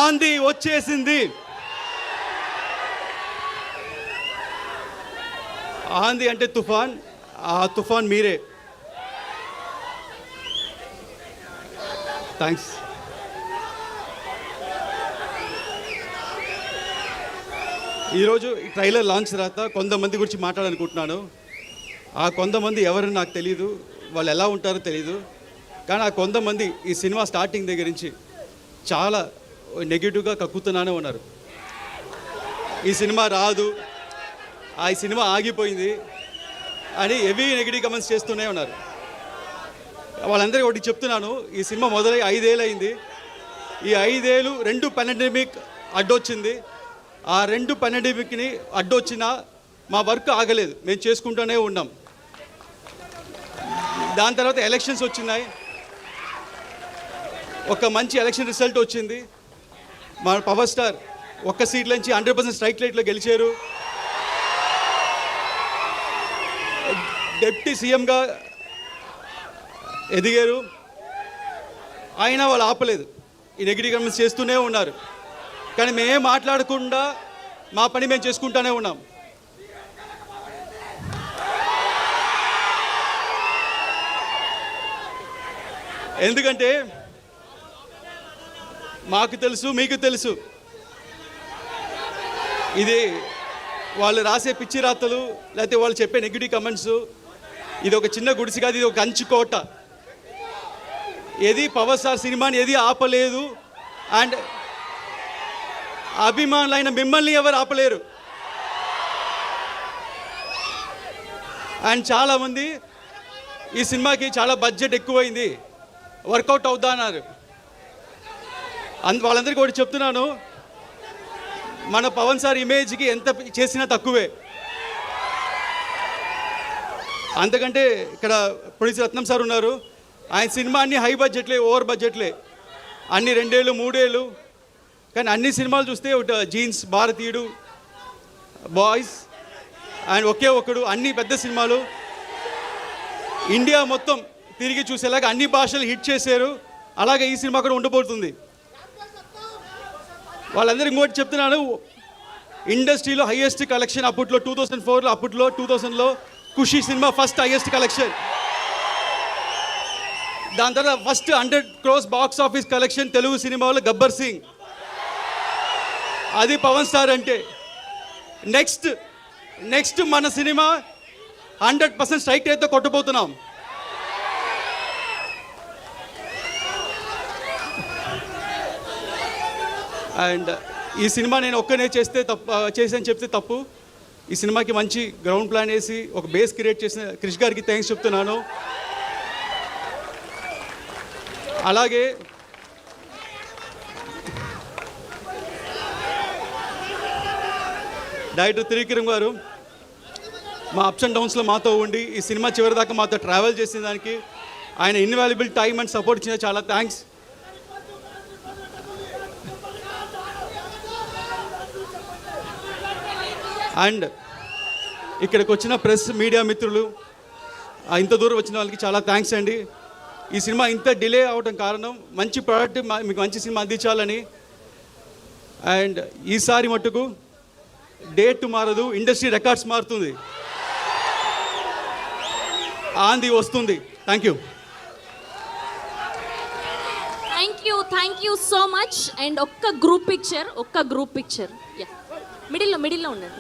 ఆంధీ వచ్చేసింది. ఆంధీ అంటే తుఫాన్, ఆ తుఫాన్ మీరే. థ్యాంక్స్. ఈరోజు ఈ ట్రైలర్ లాంచ్ తర్వాత కొంతమంది గురించి మాట్లాడాలనుకుంటున్నాను. ఆ కొంతమంది ఎవరు నాకు తెలియదు, వాళ్ళు ఎలా ఉంటారో తెలియదు. కానీ ఆ కొంతమంది ఈ సినిమా స్టార్టింగ్ దగ్గర నుంచి చాలా నెగిటివ్గా కక్కుతున్నానే ఉన్నారు. ఈ సినిమా రాదు, ఈ సినిమా ఆగిపోయింది అని హెవీ నెగిటివ్ కమెంట్స్ చేస్తూనే ఉన్నారు. వాళ్ళందరికీ ఒకటి చెప్తున్నాను, ఈ సినిమా మొదలై 5 ఏళ్ళు అయింది. ఈ 5 ఏళ్ళు 2 పాండమిక్ అడ్డొచ్చింది. ఆ 2 పాండమిక్ని అడ్డొచ్చినా మా వర్క్ ఆగలేదు, మేము చేసుకుంటూనే ఉన్నాం. దాని తర్వాత ఎలక్షన్స్ వచ్చినాయి, ఒక మంచి ఎలక్షన్ రిజల్ట్ వచ్చింది. మా పవర్ స్టార్ ఒక్క సీట్ నుంచి 100% స్ట్రైక్ రేట్లో గెలిచారు. డిప్యూటీ సీఎంగా ఎదిగారు. అయినా వాళ్ళు ఆపలేదు, ఈ నెగిటివ్ కమెంట్స్ చేస్తూనే ఉన్నారు. కానీ మేమేం మాట్లాడకుండా మా పని మేము చేసుకుంటూనే ఉన్నాం. ఎందుకంటే మాకు తెలుసు, మీకు తెలుసు, ఇది వాళ్ళు రాసే పిచ్చి రాతలు లేకపోతే వాళ్ళు చెప్పే నెగిటివ్ కమెంట్స్, ఇది ఒక చిన్న గుడిసి కాదు, ఇది ఒక కంచుకోట. ఏది పవర్ స్టార్ సినిమాని ఏది ఆపలేదు. అండ్ అభిమానులైన మిమ్మల్ని ఎవరు ఆపలేరు. అండ్ చాలామంది ఈ సినిమాకి చాలా బడ్జెట్ ఎక్కువైంది, వర్కౌట్ అవుతా అన్నారు. వాళ్ళందరికీ ఒకటి చెప్తున్నాను, మన పవన్ సార్ ఇమేజ్కి ఎంత చేసినా తక్కువే. అంతకంటే ఇక్కడ ప్రొడ్యూసర్ రత్నం సార్ ఉన్నారు, ఆయన సినిమా అన్ని హై బడ్జెట్లే, ఓవర్ బడ్జెట్లే, అన్ని 2 ఏళ్ళు 3 ఏళ్ళు. కానీ అన్ని సినిమాలు చూస్తే ఒకటి జీన్స్, భారతీయుడు, బాయ్స్ అండ్ ఒకే ఒక్కడు, అన్ని పెద్ద సినిమాలు ఇండియా మొత్తం తిరిగి చూసేలాగా అన్ని భాషలు హిట్ చేశారు. అలాగే ఈ సినిమా కూడా ఉండబోతుంది. వాళ్ళందరూ ఇంకోటి చెప్తున్నాను, ఇండస్ట్రీలో హైయెస్ట్ కలెక్షన్ అప్పట్లో 2004లో, అప్పట్లో 2000లో ఖుషి సినిమా ఫస్ట్ హైయెస్ట్ కలెక్షన్. దాని తర్వాత first 100 crores box office collection Telugu సినిమాలో గబ్బర్ సింగ్. అది పవన్ స్టార్ అంటే. నెక్స్ట్ మన సినిమా 100% స్ట్రైక్ రేట్తో కొట్టబోతున్నాం. అండ్ ఈ సినిమా నేను ఒక్కనే చేసాను చెప్తే తప్పు. ఈ సినిమాకి మంచి గ్రౌండ్ ప్లాన్ వేసి ఒక బేస్ క్రియేట్ చేసిన క్రిష్ గారికి థ్యాంక్స్ చెప్తున్నాను. అలాగే డైరెక్టర్ త్రివిక్రమ్ గారు మా అప్స్ అండ్ డౌన్స్లో మాతో ఉండి ఈ సినిమా చివరి దాకా మాతో ట్రావెల్ చేసిన దానికి, ఆయన ఇన్వాల్యుబుల్ టైం అండ్ సపోర్ట్ ఇచ్చిన చాలా థ్యాంక్స్. అండ్ ఇక్కడికి వచ్చిన ప్రెస్ మీడియా మిత్రులు, ఇంత దూరం వచ్చిన వాళ్ళకి చాలా థ్యాంక్స్ అండి. ఈ సినిమా ఇంత డిలే అవడం కారణం మంచి ప్రోడక్ట్ మీకు మంచి సినిమా అందించాలని. అండ్ ఈసారి మట్టుకు డేట్ మారదు, ఇండస్ట్రీ రికార్డ్స్ మారుతుంది, ఆంది వస్తుంది. Thank you so much. And ఒక్క గ్రూప్ పిక్చర్ మిడిల్లో ఉండండి.